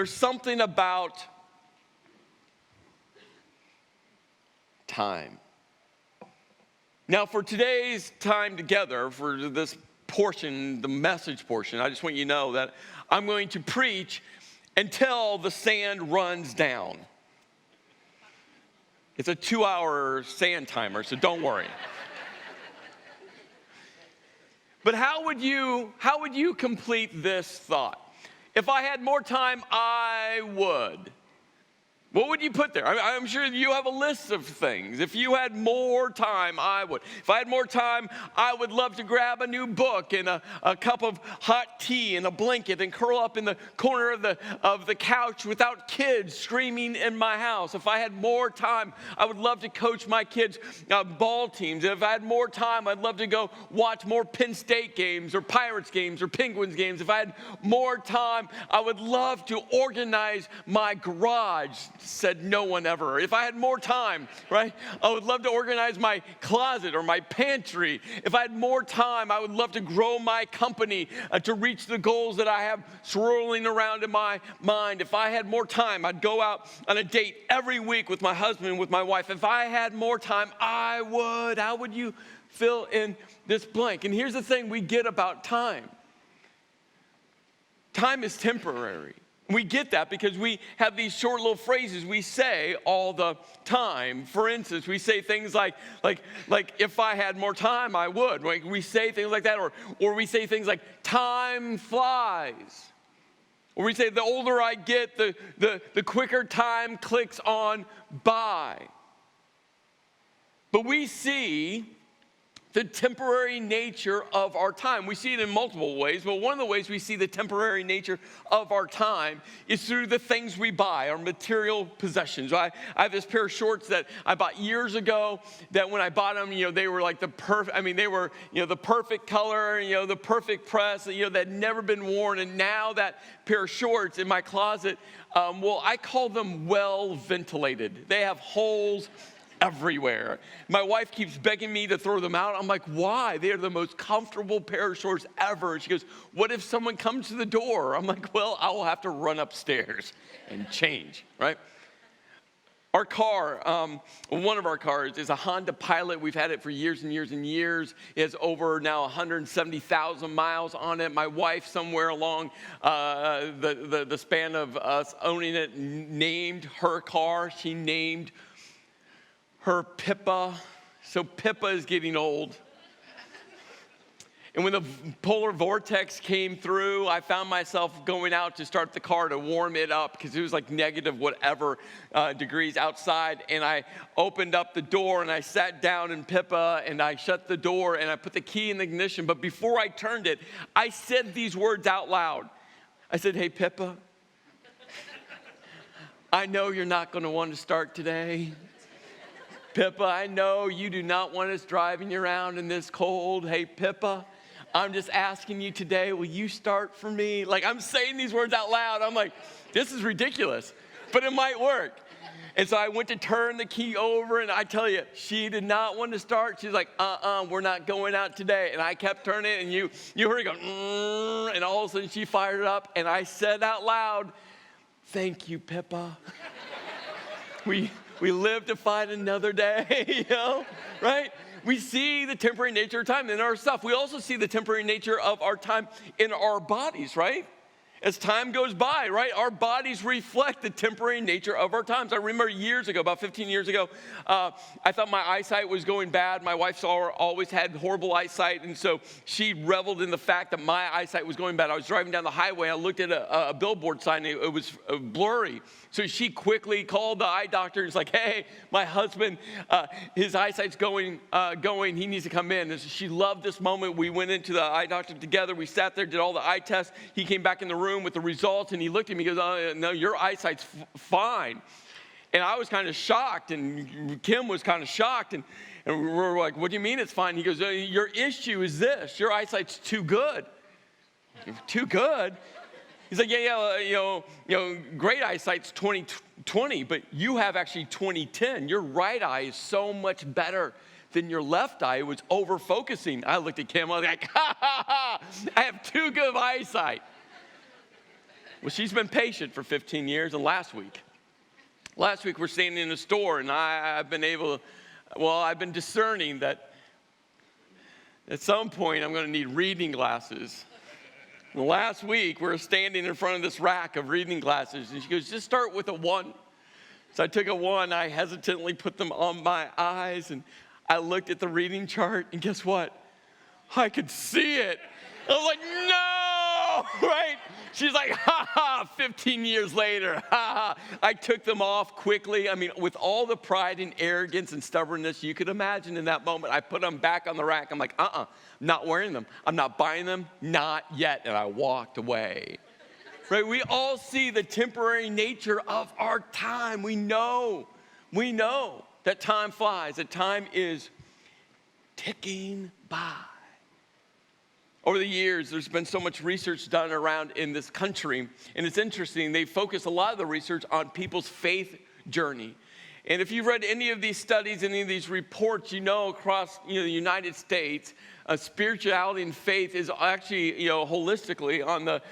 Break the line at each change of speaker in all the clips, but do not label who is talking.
there's something about time. Now, for today's time together, for this portion, the message portion, I just want you to know that I'm going to preach until the sand runs down. It's a 2-hour sand timer, so don't worry. But how would you complete this thought? If I had more time, I would. What would you put there? I'm sure you have a list of things. If you had more time, I would. If I had more time, I would love to grab a new book and a cup of hot tea and a blanket and curl up in the corner of the couch without kids screaming in my house. If I had more time, I would love to coach my kids' ball teams. If I had more time, I'd love to go watch more Penn State games or Pirates games or Penguins games. If I had more time, I would love to organize my garage. Said no one ever. If I had more time, right, I would love to organize my closet or my pantry. If I had more time, I would love to grow my company to reach the goals that I have swirling around in my mind. If I had more time, I'd go out on a date every week with my husband, with my wife. If I had more time, I would. How would you fill in this blank? And here's the thing we get about time. Time is temporary. We get that because we have these short little phrases we say all the time. For instance, we say things like if I had more time, I would. Right? We say things like that, or we say things like time flies. Or we say the older I get, the quicker time clicks on by. But we see the temporary nature of our time. We see it in multiple ways, but one of the ways we see the temporary nature of our time is through the things we buy, our material possessions. I have this pair of shorts that I bought years ago that when I bought them, they were like the perfect color, the perfect press, that had never been worn. And now that pair of shorts in my closet, I call them well ventilated. They have holes everywhere. My wife keeps begging me to throw them out. I'm like, why? They are the most comfortable pair of shorts ever. And she goes, what if someone comes to the door? I'm like, well, I will have to run upstairs and change, right? Our car, one of our cars is a Honda Pilot. We've had it for years and years and years. It has over now 170,000 miles on it. My wife, somewhere along the span of us owning it, named her car. She named her Pippa. So Pippa is getting old. And when the polar vortex came through, I found myself going out to start the car to warm it up because it was like negative whatever degrees outside. And I opened up the door and I sat down in Pippa and I shut the door and I put the key in the ignition. But before I turned it, I said these words out loud. I said, hey, Pippa, I know you're not going to want to start today. Pippa, I know you do not want us driving you around in this cold. Hey, Pippa, I'm just asking you today, will you start for me? Like, I'm saying these words out loud. I'm like, this is ridiculous, but it might work. And so I went to turn the key over, and I tell you, she did not want to start. She's like, we're not going out today. And I kept turning it, and you heard it go, and all of a sudden she fired it up, and I said out loud, thank you, Pippa. We live to fight another day, right? We see the temporary nature of time in our stuff. We also see the temporary nature of our time in our bodies, right? As time goes by, right, our bodies reflect the temporary nature of our times. I remember years ago, about 15 years ago, I thought my eyesight was going bad. My wife always had horrible eyesight, and so she reveled in the fact that my eyesight was going bad. I was driving down the highway. I looked at a billboard sign. It was blurry. So she quickly called the eye doctor and was like, hey, my husband, his eyesight's going. He needs to come in. And so she loved this moment. We went into the eye doctor together. We sat there, did all the eye tests. He came back in the room with the results, and he looked at me and goes, no, your eyesight's fine. And I was kind of shocked, and Kim was kind of shocked, and we were like, what do you mean it's fine? He goes, your issue is this. Your eyesight's too good. Too good? He's like, great eyesight's 20/20, but you have actually 20/10. Your right eye is so much better than your left eye. It was over-focusing. I looked at Kim, I was like, ha, ha, ha, I have too good of eyesight. Well, she's been patient for 15 years, and last week we're standing in a store, and I've been discerning that at some point I'm going to need reading glasses. And last week we're standing in front of this rack of reading glasses, and she goes, just start with a 1. So I took a 1, I hesitantly put them on my eyes, and I looked at the reading chart, and guess what? I could see it. I was like, no, right? She's like, ha ha, 15 years later, ha ha. I took them off quickly. I mean, with all the pride and arrogance and stubbornness you could imagine in that moment, I put them back on the rack. I'm like, I'm not wearing them. I'm not buying them, not yet. And I walked away. Right? We all see the temporary nature of our time. We know that time flies, that time is ticking by. Over the years, there's been so much research done around in this country, and it's interesting. They focus a lot of the research on people's faith journey. And if you've read any of these studies, any of these reports, across the United States, spirituality and faith is actually, holistically on the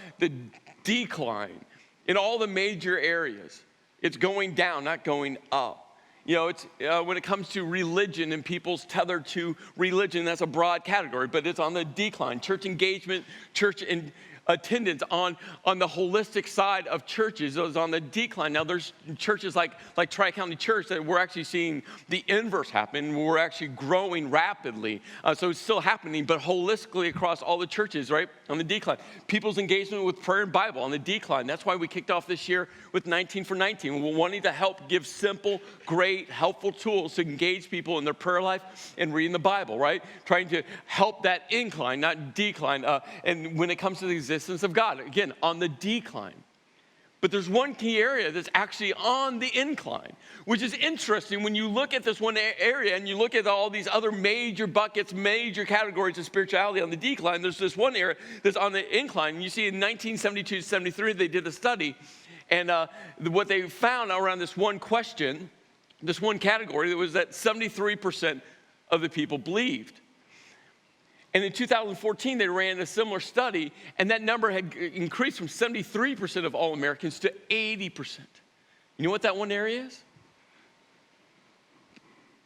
decline in all the major areas. It's going down, not going up. It's when it comes to religion and people's tethered to religion, that's a broad category, but it's on the decline. Church engagement, church attendance on the holistic side of churches is on the decline. Now, there's churches like Tri-County Church that we're actually seeing the inverse happen. We're actually growing rapidly. So it's still happening, but holistically across all the churches, right, on the decline. People's engagement with prayer and Bible on the decline. That's why we kicked off this year with 19 for 19. We're wanting to help give simple, great, helpful tools to engage people in their prayer life and reading the Bible, right? Trying to help that incline, not decline. And when it comes to the existence of God, again, on the decline. But there's one key area that's actually on the incline, which is interesting when you look at this one area and you look at all these other major buckets, major categories of spirituality on the decline. There's this one area that's on the incline. And you see in 1972-73, they did a study. And what they found around this one question, this one category, was that 73% of the people believed. And in 2014, they ran a similar study, and that number had increased from 73% of all Americans to 80%. You know what that one area is?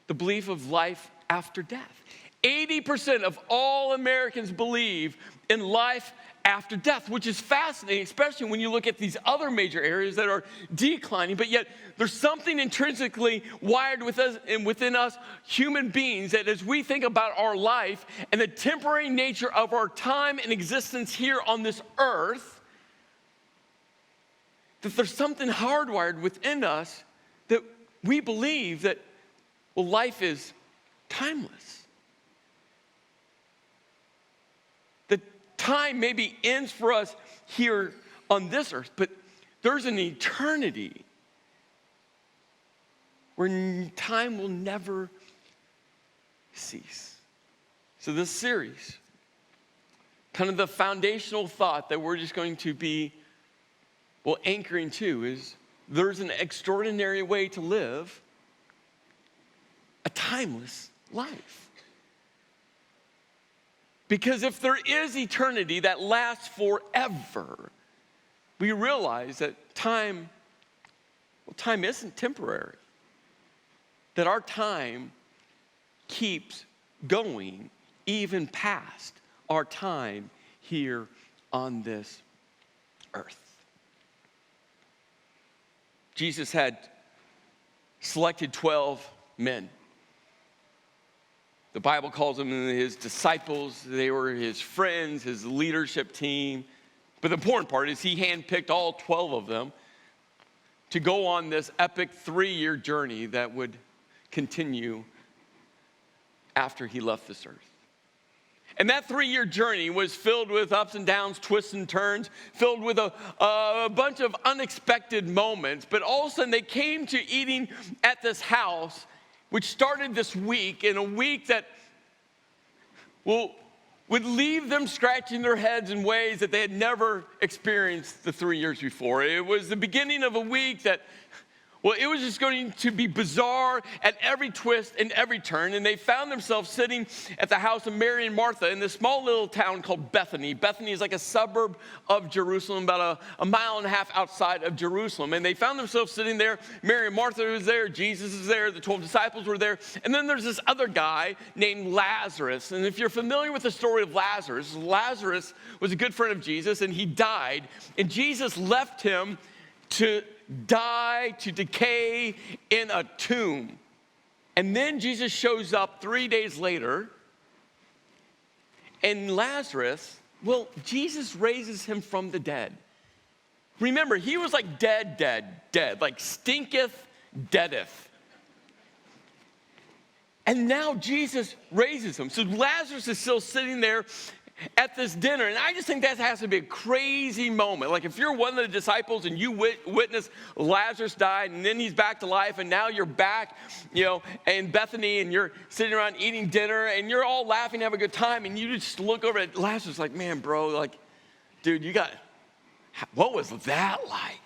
The belief of life after death. 80% of all Americans believe in life after death, which is fascinating, especially when you look at these other major areas that are declining, but yet there's something intrinsically wired with us and within us human beings that as we think about our life and the temporary nature of our time and existence here on this earth, that there's something hardwired within us that we believe that, well, life is timeless. Time maybe ends for us here on this earth, but there's an eternity where time will never cease. So this series, kind of the foundational thought that we're just going to be, anchoring to is there's an extraordinary way to live a timeless life. Because if there is eternity that lasts forever, we realize that time isn't temporary. That our time keeps going even past our time here on this earth. Jesus had selected 12 men. The Bible calls them his disciples. They were his friends, his leadership team. But the important part is he handpicked all 12 of them to go on this epic 3-year journey that would continue after he left this earth. And that 3-year journey was filled with ups and downs, twists and turns, filled with a bunch of unexpected moments. But all of a sudden they came to eating at this house, which started this week, in a week that would leave them scratching their heads in ways that they had never experienced the 3 years before. It was the beginning of a week that, Well, it was just going to be bizarre at every twist and every turn. And they found themselves sitting at the house of Mary and Martha in this small little town called Bethany. Bethany is like a suburb of Jerusalem, about a mile and a half outside of Jerusalem. And they found themselves sitting there. Mary and Martha was there. Jesus is there. The 12 disciples were there. And then there's this other guy named Lazarus. And if you're familiar with the story of Lazarus, Lazarus was a good friend of Jesus, and he died. And Jesus left him to die, to decay in a tomb. And then Jesus shows up 3 days later, and Lazarus, well, Jesus raises him from the dead. Remember, he was like dead, like stinketh, deadeth. And now Jesus raises him. So Lazarus is still sitting there at this dinner, and I just think that has to be a crazy moment. Like if you're one of the disciples and you witness Lazarus died and then he's back to life, and now you're back, in Bethany, and you're sitting around eating dinner and you're all laughing, having a good time, and you just look over at Lazarus like, man, bro, like, dude, what was that like?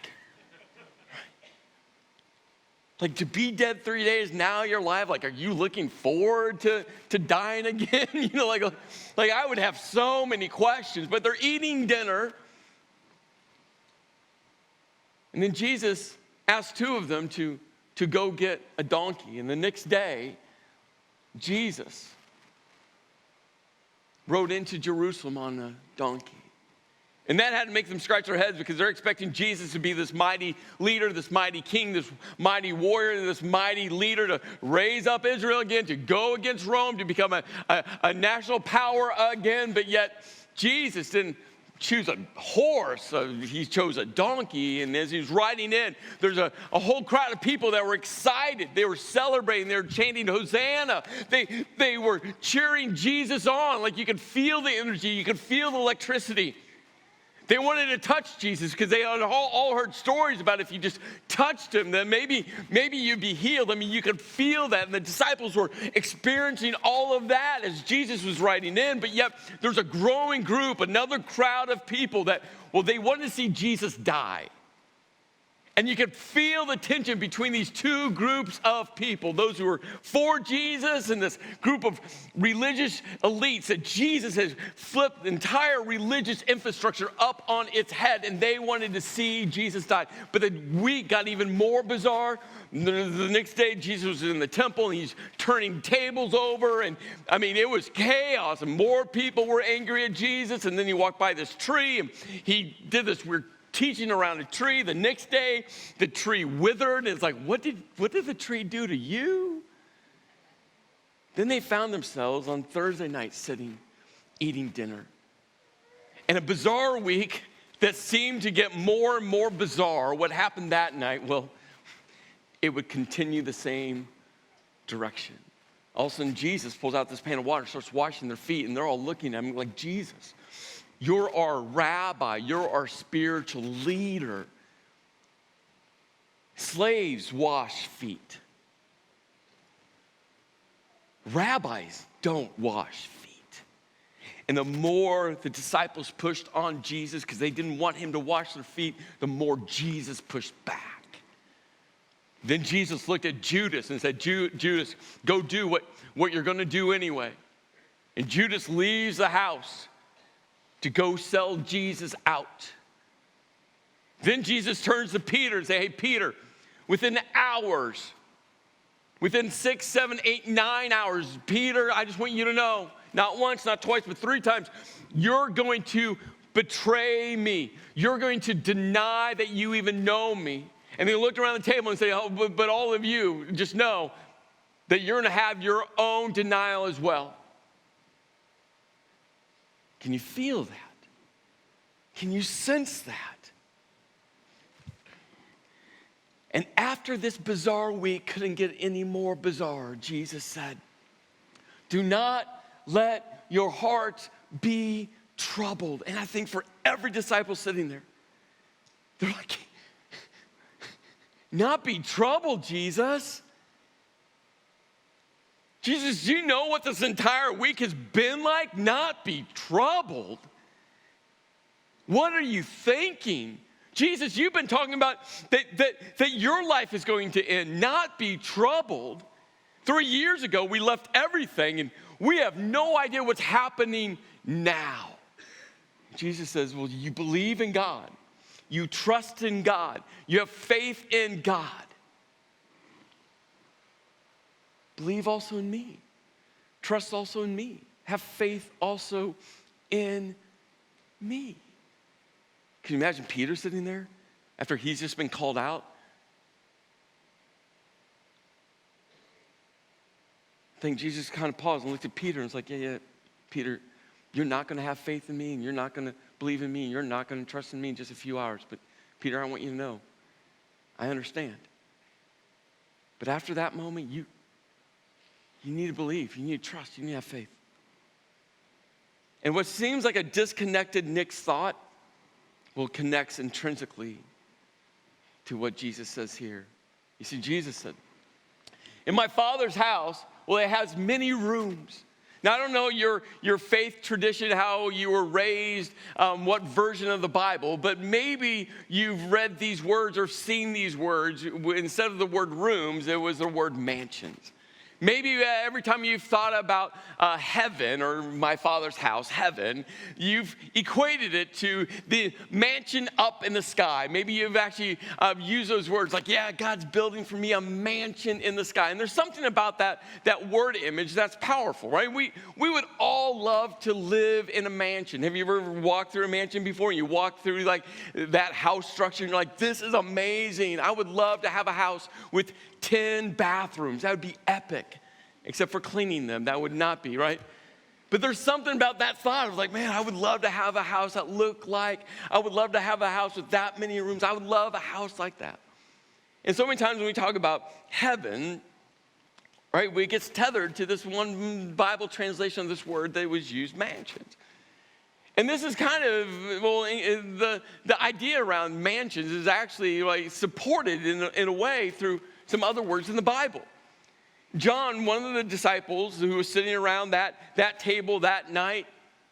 Like to be dead 3 days, now you're alive. Like, are you looking forward to dying again? Like I would have so many questions, but they're eating dinner. And then Jesus asked two of them to go get a donkey. And the next day, Jesus rode into Jerusalem on a donkey. And that had to make them scratch their heads because they're expecting Jesus to be this mighty leader, this mighty king, this mighty warrior, this mighty leader to raise up Israel again, to go against Rome, to become a national power again. But yet Jesus didn't choose a horse. He chose a donkey. And as he was riding in, there's a whole crowd of people that were excited. They were celebrating. They were chanting, Hosanna. They were cheering Jesus on. Like you could feel the energy. You could feel the electricity. They wanted to touch Jesus because they had all heard stories about if you just touched him, then maybe you'd be healed. I mean, you could feel that. And the disciples were experiencing all of that as Jesus was riding in. But yet there's a growing group, another crowd of people that, they wanted to see Jesus die. And you could feel the tension between these two groups of people, those who were for Jesus and this group of religious elites that Jesus has flipped the entire religious infrastructure up on its head, and they wanted to see Jesus die. But the week got even more bizarre. The next day, Jesus was in the temple, and he's turning tables over, and I mean, it was chaos, and more people were angry at Jesus, and then he walked by this tree, and he did this weird teaching around a tree. The next day, the tree withered. It's like, what did the tree do to you? Then they found themselves on Thursday night sitting, eating dinner. And a bizarre week that seemed to get more and more bizarre. What happened that night? Well, it would continue the same direction. All of a sudden, Jesus pulls out this pan of water, starts washing their feet, and they're all looking at him like, Jesus, you're our rabbi. You're our spiritual leader. Slaves wash feet. Rabbis don't wash feet. And the more the disciples pushed on Jesus because they didn't want him to wash their feet, the more Jesus pushed back. Then Jesus looked at Judas and said, Judas, go do what you're going to do anyway. And Judas leaves the house to go sell Jesus out. Then Jesus turns to Peter and says, hey, Peter, within hours, within 6, 7, 8, 9 hours, Peter, I just want you to know, not once, not twice, but 3 times, you're going to betray me. You're going to deny that you even know me. And they looked around the table and say, oh, but all of you, just know that you're going to have your own denial as well. Can you feel that? Can you sense that? And after this bizarre week couldn't get any more bizarre, Jesus said, do not let your hearts be troubled. And I think for every disciple sitting there, they're like, not be troubled, Jesus. Jesus, do you know what this entire week has been like? Not be troubled. What are you thinking? Jesus, you've been talking about that your life is going to end, not be troubled. 3 years ago, we left everything, and we have no idea what's happening now. Jesus says, well, you believe in God. You trust in God. You have faith in God. Believe also in me. Trust also in me. Have faith also in me. Can you imagine Peter sitting there after he's just been called out? I think Jesus kind of paused and looked at Peter and was like, yeah, Peter, you're not going to have faith in me, and you're not going to believe in me, and you're not going to trust in me in just a few hours. But Peter, I want you to know, I understand. But after that moment, you need to believe, you need to trust, you need to have faith. And what seems like a disconnected Nick's thought, well, connects intrinsically to what Jesus says here. You see, Jesus said, in my Father's house, well, it has many rooms. Now, I don't know your faith tradition, how you were raised, what version of the Bible, but maybe you've read these words or seen these words. Instead of the word rooms, it was the word mansions. Maybe every time you've thought about heaven or my Father's house, heaven, you've equated it to the mansion up in the sky. Maybe you've actually used those words like, yeah, God's building for me a mansion in the sky. And there's something about that word image that's powerful, right? We would all love to live in a mansion. Have you ever walked through a mansion before? And you walk through like that house structure and you're like, this is amazing. I would love to have a house with 10 bathrooms. That would be epic. Except for cleaning them, that would not be, right? But there's something about that thought of like, man, I would love to have a house that looked like, I would love to have a house with that many rooms. I would love a house like that. And so many times when we talk about heaven, right, it gets tethered to this one Bible translation of this word that was used, mansions. And this is kind of, well, the idea around mansions is actually like supported in a way through some other words in the Bible. John, one of the disciples who was sitting around that table that night,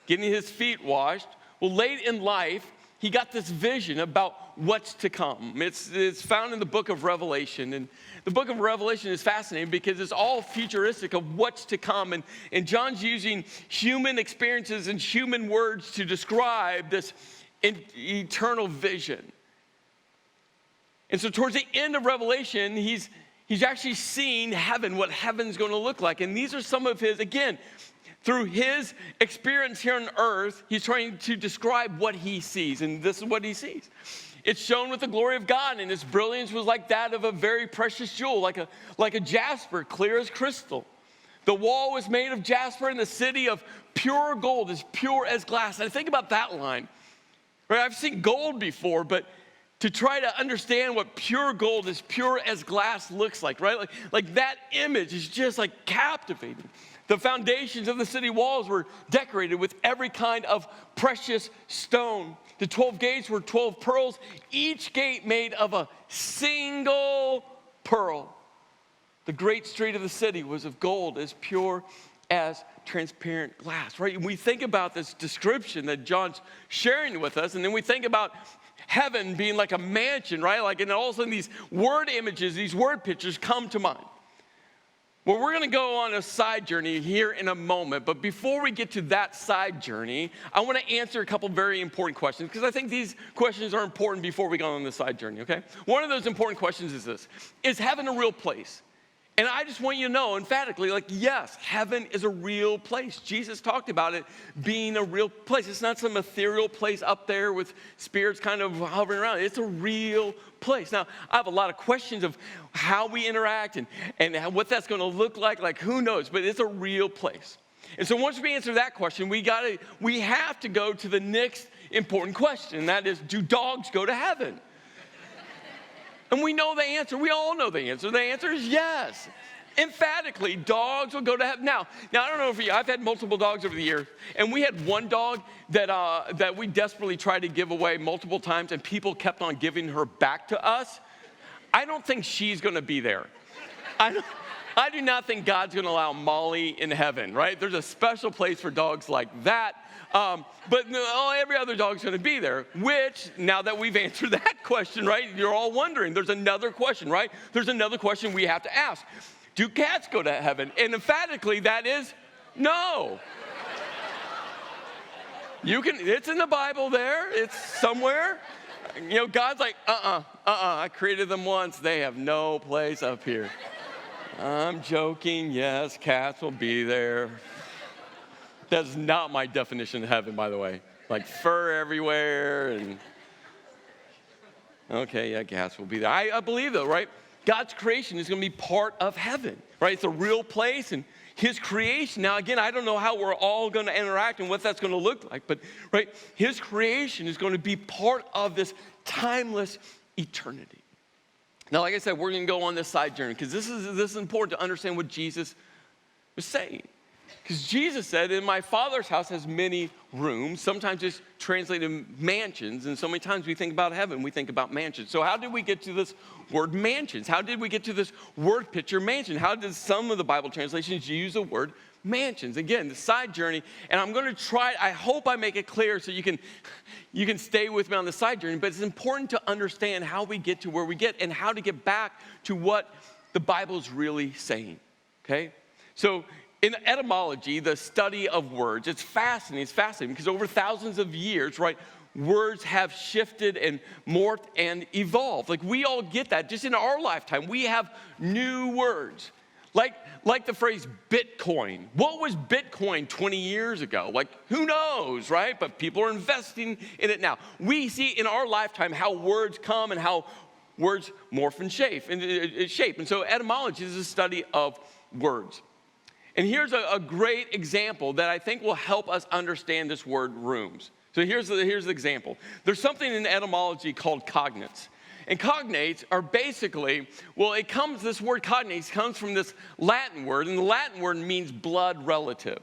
getting his feet washed, well, late in life, he got this vision about what's to come. It's found in the book of Revelation. And the book of Revelation is fascinating because it's all futuristic of what's to come. And John's using human experiences and human words to describe this eternal vision. And so towards the end of Revelation, he's actually seeing heaven, what heaven's going to look like. And these are some of his, again, through his experience here on earth, he's trying to describe what he sees. And this is what he sees. It's shown with the glory of God, and its brilliance was like that of a very precious jewel, like a jasper, clear as crystal. The wall was made of jasper, and the city of pure gold, as pure as glass. And I think about that line. Right? I've seen gold before, but to try to understand what pure gold, as pure as glass looks like, right? Like that image is just like captivating. The foundations of the city walls were decorated with every kind of precious stone. The 12 gates were 12 pearls, each gate made of a single pearl. The great street of the city was of gold, as pure as transparent glass, right? And we think about this description that John's sharing with us, and then we think about heaven being like a mansion, right? Like, and all of a sudden these word images, these word pictures come to mind. Well, we're going to go on a side journey here in a moment, but before we get to that side journey, I want to answer a couple very important questions, because I think these questions are important before we go on the side journey, okay? One of those important questions is this: is heaven a real place? And I just want you to know emphatically, like, yes, heaven is a real place. Jesus talked about it being a real place. It's not some ethereal place up there with spirits kind of hovering around. It's a real place. Now, I have a lot of questions of how we interact and what that's going to look like who knows, but it's a real place. And so once we answer that question, we have to go to the next important question, and that is, do dogs go to heaven? And we know the answer. We all know the answer. The answer is yes. Emphatically, dogs will go to heaven. Now I don't know if I've had multiple dogs over the years, and we had one dog that we desperately tried to give away multiple times, and people kept on giving her back to us. I don't think she's going to be there. I I do not think God's going to allow Molly in heaven, right? There's a special place for dogs like that. But no, every other dog's going to be there, which, now that we've answered that question, right, you're all wondering, there's another question, right? There's another question we have to ask. Do cats go to heaven? And emphatically, that is no. It's in the Bible there. It's somewhere. You know, God's like, I created them once. They have no place up here. I'm joking. Yes, cats will be there. That's not my definition of heaven, by the way. Like fur everywhere and, okay, yeah, cats will be there. I believe though, right? God's creation is going to be part of heaven, right? It's a real place and his creation. Now, again, I don't know how we're all going to interact and what that's going to look like, but, right, his creation is going to be part of this timeless eternity. Now, like I said, we're going to go on this side journey because this is important to understand what Jesus was saying. Because Jesus said, in my Father's house has many rooms. Sometimes it's translated mansions, and so many times we think about heaven, we think about mansions. So how did we get to this word mansions? How did we get to this word picture mansion? How did some of the Bible translations use the word mansions? Again, the side journey, and I'm going to try, I hope I make it clear so you can stay with me on the side journey, but it's important to understand how we get to where we get and how to get back to what the Bible is really saying, okay? So, in etymology, the study of words, it's fascinating because over thousands of years, right, words have shifted and morphed and evolved. Like we all get that. Just in our lifetime, we have new words. Like the phrase Bitcoin. What was Bitcoin 20 years ago? Like, who knows, right? But people are investing in it now. We see in our lifetime how words come and how words morph and shape. And so etymology is a study of words. And here's a great example that I think will help us understand this word rooms. So here's the example. There's something in etymology called cognates. And cognates are basically, this word cognates comes from this Latin word, and the Latin word means blood relative.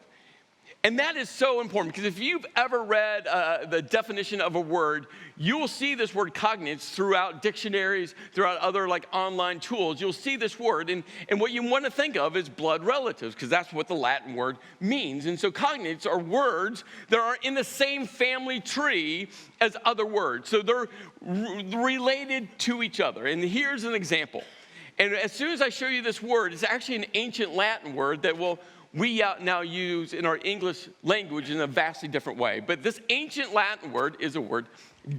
And that is so important because if you've ever read the definition of a word, you will see this word cognates throughout dictionaries, throughout other like online tools. You'll see this word, and what you want to think of is blood relatives because that's what the Latin word means. And so cognates are words that are in the same family tree as other words. So they're related to each other. And here's an example. And as soon as I show you this word, it's actually an ancient Latin word that we now use in our English language in a vastly different way. But this ancient Latin word is a word,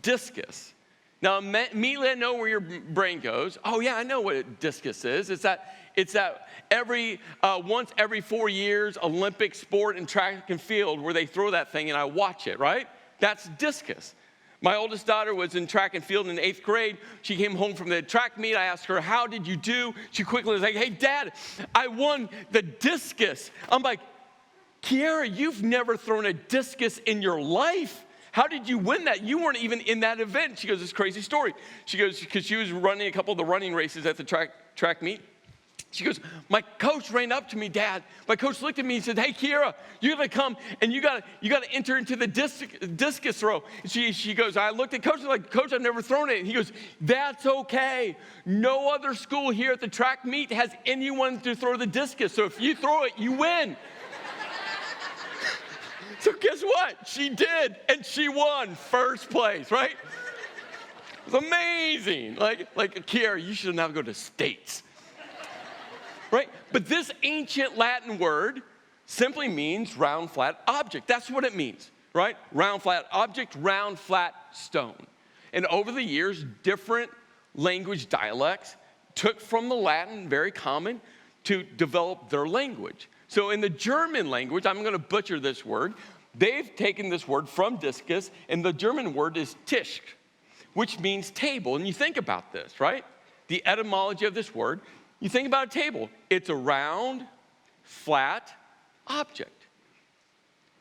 discus. Now, immediately I know where your brain goes. Oh, yeah, I know what a discus is. It's that once every 4 years Olympic sport in track and field where they throw that thing and I watch it, right? That's discus. My oldest daughter was in track and field in 8th grade. She came home from the track meet. I asked her, how did you do? She quickly was like, hey, Dad, I won the discus. I'm like, Kiara, you've never thrown a discus in your life. How did you win that? You weren't even in that event. She goes, this crazy story. She goes, because she was running a couple of the running races at the track meet. She goes, my coach ran up to me, Dad. My coach looked at me and said, hey, Kiara, you got to come and you got to enter into the discus throw. And she goes, I looked at Coach, I'm like, Coach, I've never thrown it. And he goes, that's okay. No other school here at the track meet has anyone to throw the discus. So if you throw it, you win. So guess what? She did, and she won first place, right? It was amazing. Like Kiara, you should now go to states. Right? But this ancient Latin word simply means round, flat object. That's what it means, right? Round, flat object, round, flat stone. And over the years, different language dialects took from the Latin, very common, to develop their language. So in the German language, I'm going to butcher this word, they've taken this word from discus, and the German word is Tisch, which means table. And you think about this, right? The etymology of this word, you think about a table. It's a round, flat object.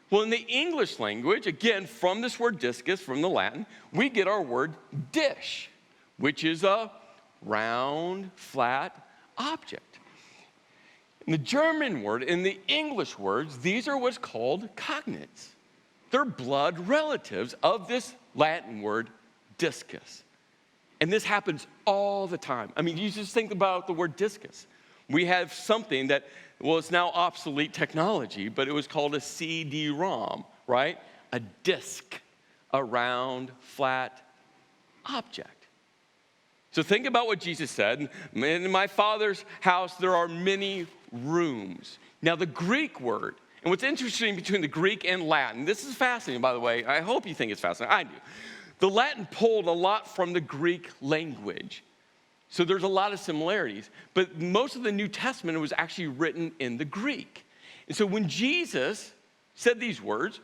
Well, in the English language, again, from this word discus, from the Latin, we get our word dish, which is a round, flat object. In the German word, in the English words, these are what's called cognates. They're blood relatives of this Latin word discus. And this happens all the time. I mean, you just think about the word discus. We have something that, well, it's now obsolete technology, but it was called a CD-ROM, right? A disk, a round, flat object. So think about what Jesus said. In my Father's house, there are many rooms. Now, the Greek word, and what's interesting between the Greek and Latin, this is fascinating, by the way. I hope you think it's fascinating. I do. The Latin pulled a lot from the Greek language. So there's a lot of similarities. But most of the New Testament was actually written in the Greek. And so when Jesus said these words,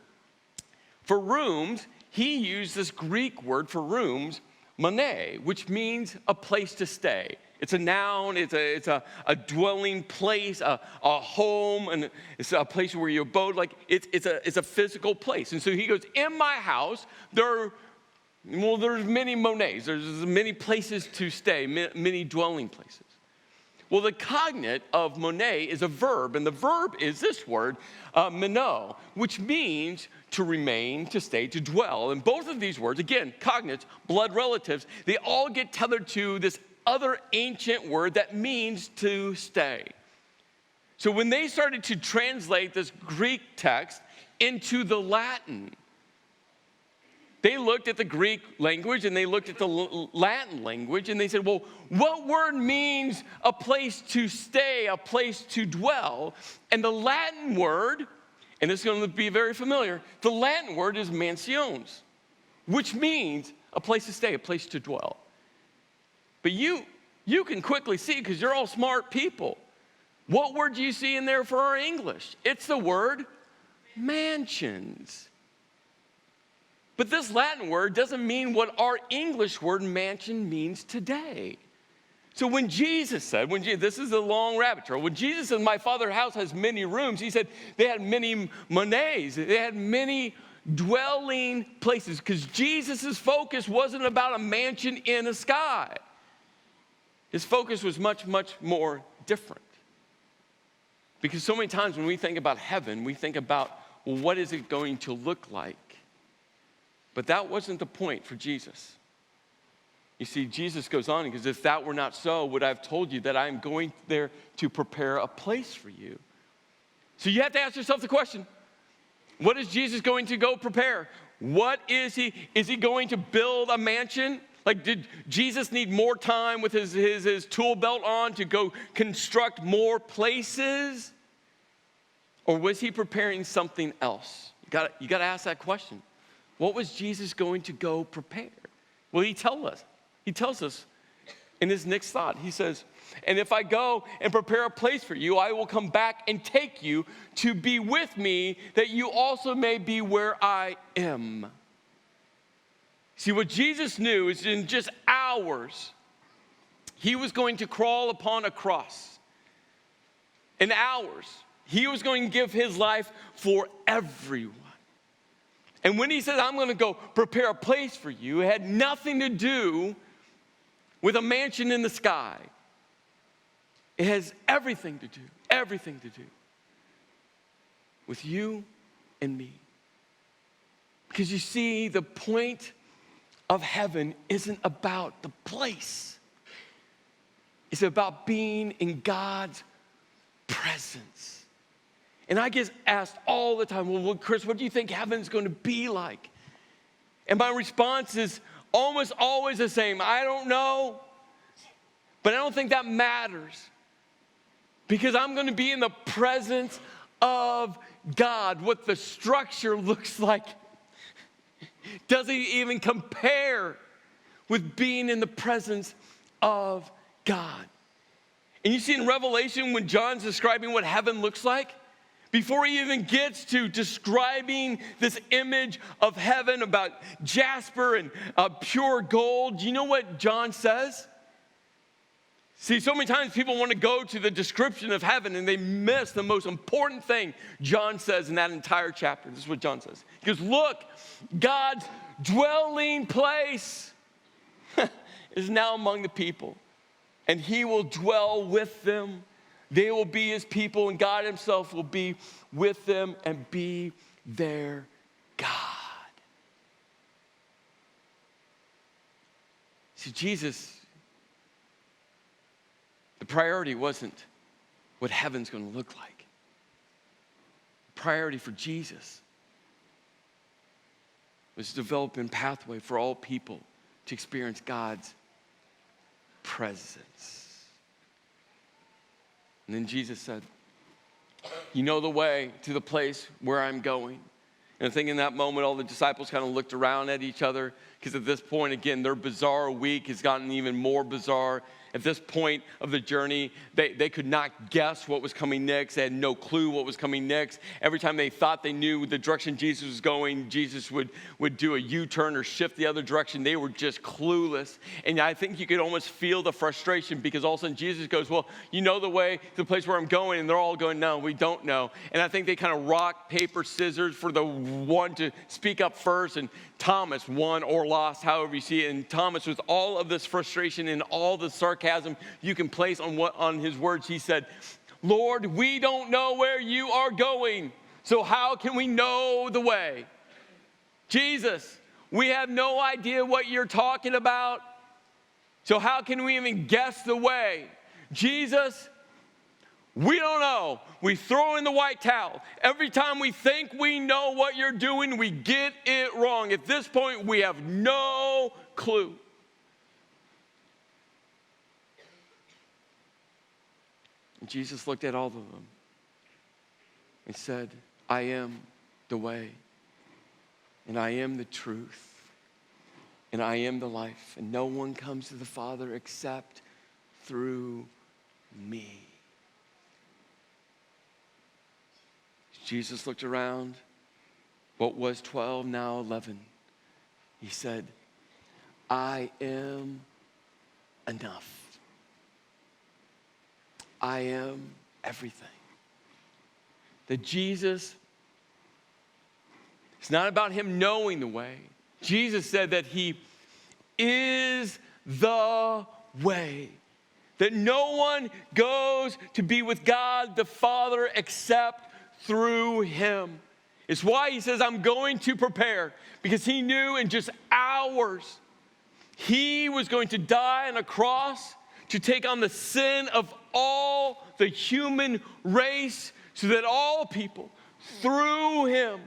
for rooms, he used this Greek word for rooms, mone, which means a place to stay. It's a noun, it's a dwelling place, a home, and it's a place where you abode. Like it's a physical place. And so he goes, in my house, there's many monets. There's many places to stay, many dwelling places. Well, the cognate of monet is a verb, and the verb is this word, meno, which means to remain, to stay, to dwell. And both of these words, again, cognates, blood relatives, they all get tethered to this other ancient word that means to stay. So when they started to translate this Greek text into the Latin, they looked at the Greek language and they looked at the Latin language and they said, well, what word means a place to stay, a place to dwell? And the Latin word, and this is going to be very familiar, the Latin word is mansiones, which means a place to stay, a place to dwell. But you can quickly see, because you're all smart people, what word do you see in there for our English? It's the word mansions. But this Latin word doesn't mean what our English word mansion means today. So when Jesus said, this is a long rabbit trail, when Jesus said, my Father's house has many rooms, he said they had many monets, they had many dwelling places, because Jesus' focus wasn't about a mansion in the sky. His focus was much, much more different. Because so many times when we think about heaven, we think about, well, what is it going to look like? But that wasn't the point for Jesus. You see, Jesus goes on because if that were not so, would I have told you that I'm going there to prepare a place for you? So you have to ask yourself the question, what is Jesus going to go prepare? What is he? Is he going to build a mansion? Like, did Jesus need more time with his tool belt on to go construct more places? Or was he preparing something else? You got to ask that question. What was Jesus going to go prepare? Well, he tells us in his next thought. He says, and if I go and prepare a place for you, I will come back and take you to be with me, that you also may be where I am. See, what Jesus knew is in just hours, he was going to crawl upon a cross. In hours, he was going to give his life for everyone. And when he said, I'm going to go prepare a place for you, it had nothing to do with a mansion in the sky. It has everything to do with you and me. Because you see, the point of heaven isn't about the place. It's about being in God's presence. And I get asked all the time, well, Chris, what do you think heaven's going to be like? And my response is almost always the same. I don't know, but I don't think that matters. Because I'm going to be in the presence of God. What the structure looks like doesn't even compare with being in the presence of God. And you see in Revelation when John's describing what heaven looks like, before he even gets to describing this image of heaven about jasper and pure gold, do you know what John says? See, so many times people want to go to the description of heaven and they miss the most important thing John says in that entire chapter. This is what John says. He goes, look, God's dwelling place is now among the people, and he will dwell with them. They will be his people, and God himself will be with them and be their God. See, Jesus, the priority wasn't what heaven's going to look like. Priority for Jesus was developing a pathway for all people to experience God's presence. And then Jesus said, you know the way to the place where I'm going. And I think in that moment, all the disciples kind of looked around at each other, because at this point, again, their bizarre week has gotten even more bizarre. At this point of the journey, they could not guess what was coming next. They had no clue what was coming next. Every time they thought they knew the direction Jesus was going, Jesus would do a U-turn or shift the other direction. They were just clueless. And I think you could almost feel the frustration, because all of a sudden Jesus goes, well, you know the way to the place where I'm going? And they're all going, no, we don't know. And I think they kind of rock, paper, scissors for the one to speak up first. And Thomas won or lost, however you see it. And Thomas, with all of this frustration and all the sarcasm you can place on his words, he said, Lord, we don't know where you are going, so how can we know the way? Jesus, we have no idea what you're talking about, so how can we even guess the way? Jesus, we don't know. We throw in the white towel. Every time we think we know what you're doing, we get it wrong. At this point, we have no clue. And Jesus looked at all of them and said, I am the way, and I am the truth, and I am the life, and no one comes to the Father except through me. Jesus looked around, what was 12, now 11. He said, I am enough. I am everything. That Jesus, it's not about him knowing the way. Jesus said that he is the way. That no one goes to be with God the Father except through him. It's why he says, I'm going to prepare. Because he knew in just hours, he was going to die on a cross to take on the sin of all the human race, so that all people, through him,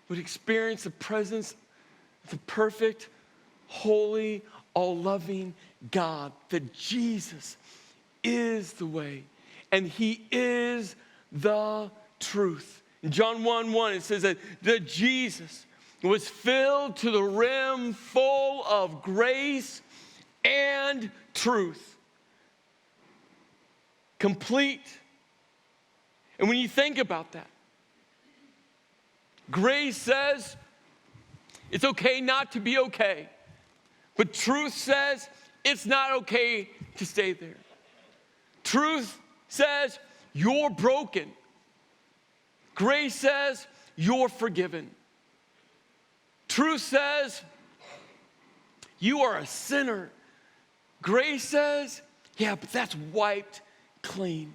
would experience the presence of the perfect, holy, all-loving God. That Jesus is the way, and he is the truth. In John 1:1, it says that Jesus was filled to the rim, full of grace and truth. Complete. And when you think about that, grace says it's okay not to be okay. But truth says it's not okay to stay there. Truth says you're broken. Grace says you're forgiven. Truth says you are a sinner. Grace says, yeah, but that's wiped clean.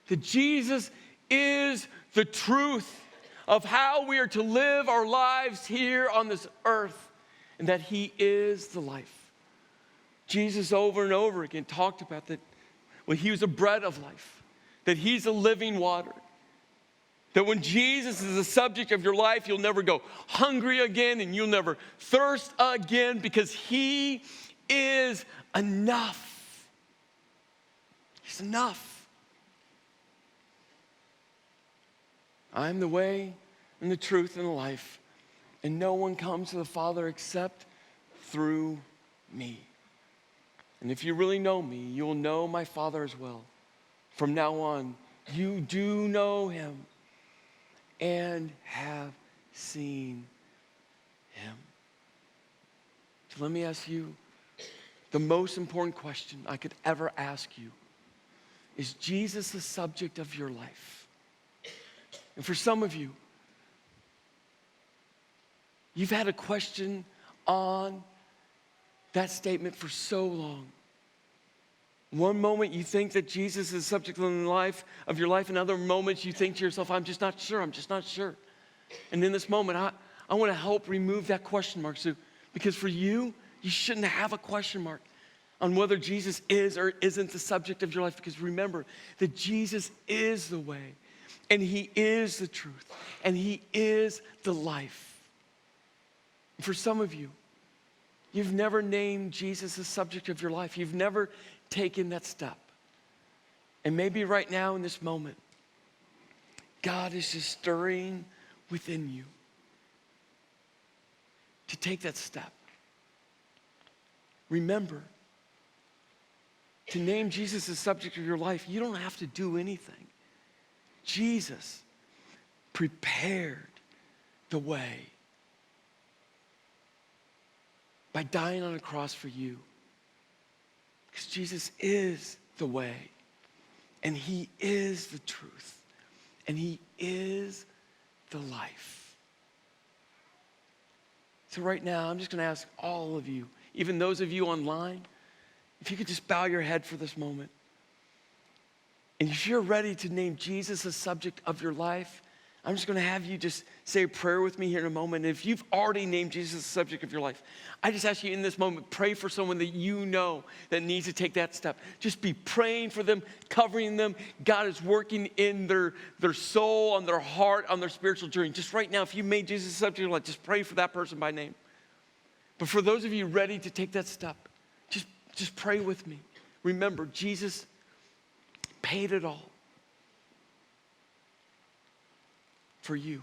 That Jesus is the truth of how we are to live our lives here on this earth, and that he is the life. Jesus over and over again talked about that when he was the bread of life, that he's the living water. That when Jesus is the subject of your life, you'll never go hungry again and you'll never thirst again, because he is enough. He's enough. I'm the way and the truth and the life, and no one comes to the Father except through me. And if you really know me, you'll know my Father as well. From now on, you do know him and have seen him. So let me ask you the most important question I could ever ask you. Is Jesus the subject of your life? And for some of you, you've had a question on that statement for so long. One moment you think that Jesus is the subject of your life, and other moments you think to yourself, I'm just not sure. And in this moment, I want to help remove that question mark. So, because for you, you shouldn't have a question mark. on whether Jesus is or isn't the subject of your life, because remember that Jesus is the way, and he is the truth, and he is the life. For some of you, you've never named Jesus the subject of your life. You've never taken that step. And maybe right now in this moment, God is just stirring within you to take that step. Remember, to name Jesus the subject of your life, you don't have to do anything. Jesus prepared the way by dying on a cross for you. Because Jesus is the way, and he is the truth, and he is the life. So right now, I'm just going to ask all of you, even those of you online, if you could just bow your head for this moment. And if you're ready to name Jesus the subject of your life, I'm just going to have you just say a prayer with me here in a moment. And if you've already named Jesus the subject of your life, I just ask you in this moment, pray for someone that you know that needs to take that step. Just be praying for them, covering them. God is working in their soul, on their heart, on their spiritual journey. Just right now, if you made Jesus the subject of your life, just pray for that person by name. But for those of you ready to take that step, just pray with me. Remember, Jesus paid it all for you.